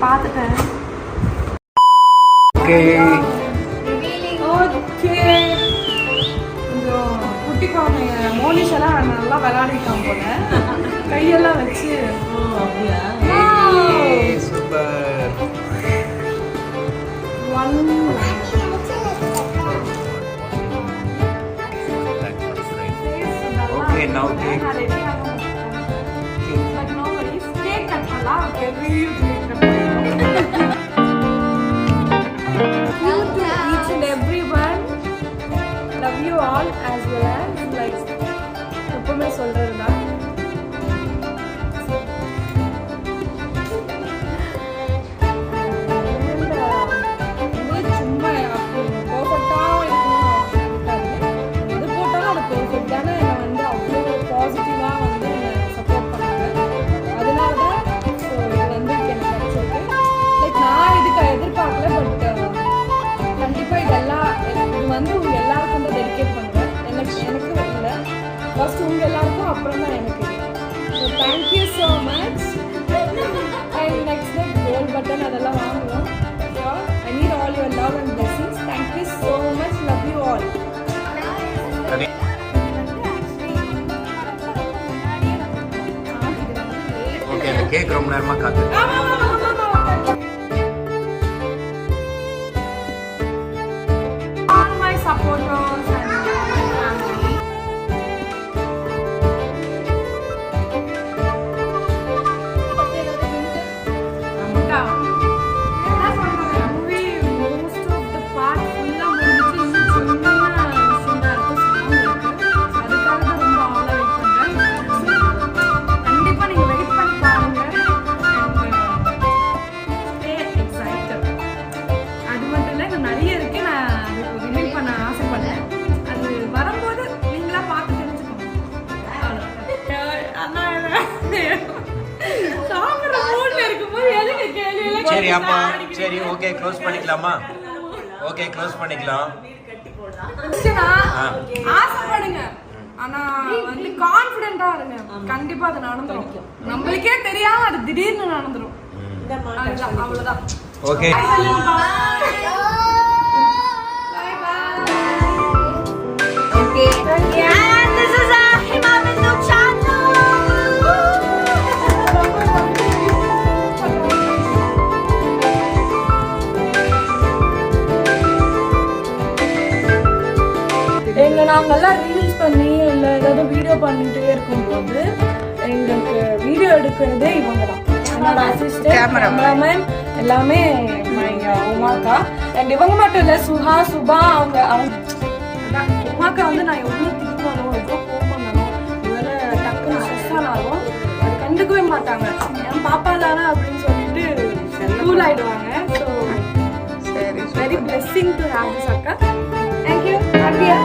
பார்த்துட்டேன். Okay okay. கொஞ்சம் குட்டி குழந்தைங்க மோனிஷ் எல்லாம் நல்லா விளையாடிட்டான் போல, கையெல்லாம் வச்சு. அப்படியா? Super. Okay now take cake cut பண்ணலாம். Each and everyone, love you all as well as like எப்பவுமே சொல்றதுதான். சும்மா பர்ஃபெக்டா எது போட்டாலும் அது பர்ஃபெக்ட் தானே. என்னை வந்து அவ்வளோ பாசிட்டிவா வந்து சப்போர்ட் பண்ணாங்க. அதனால தான் ஸோ இது வந்து எனக்கு கிடைச்சிருக்கு. லைக் நான் இதுக்கு எதிர்பார்க்கல. பட் கண்டிப்பாக இதெல்லாம் இது வந்து உங்கள் எல்லாருக்கும் தான் டெடிகேட் பண்ணுவேன். எனக்கு இல்லை, ஃபர்ஸ்ட் உங்கள் எல்லாருக்கும், அப்புறம் தான் எனக்கு. So thank you so much. And next gold button அதெல்லாம் வாங்குவோம். I need all your love and blessings. Thank you so much. Love you all. Okay அந்த கேக் ரொம்ப நேரமா காத்து. All my supporters and my family. சரி அப்போ சரி ஓகே க்ளோஸ் பண்ணிக்கலாமா? ஓகே க்ளோஸ் பண்ணிக்கலாம். ஆசைப்படுங்க, ஆனா வந்து கான்ஃபிடென்ட்டா இருங்க. கண்டிப்பா அது நடந்துரும். நம்மளுக்கே தெரியாம அது திடீர்னு நடந்துரும். அவ்வளவுதான். ஓகே நாங்கெல்லாம் ரீல்ஸ் பண்ணி இல்லை ஏதாவது வீடியோ பண்ணிட்டே இருக்கும்போது எங்களுக்கு வீடியோ எடுக்கிறதே இவங்க தான். என்னோட அசிஸ்டன்ட், கேமராமேன் எல்லாமே உமாக்கா. அண்ட் இவங்க மட்டும் இல்லை, சுஹா, சுபா, அவங்க உமாக்கா வந்து நான் எவ்வளோ திட்டினாலும் எவ்வளோ கோபம்னாலும் இவரை டக்குன்னு ஸ்ட்ரெஸ் ஆனாலும் அது கண்டுக்கவே மாட்டாங்க. என் பாப்பா தானே அப்படின்னு சொல்லிட்டு கூல் ஆயிடுவாங்க. So very blessing to have this அக்கா. தேங்க்யூ. ஹாப்பியா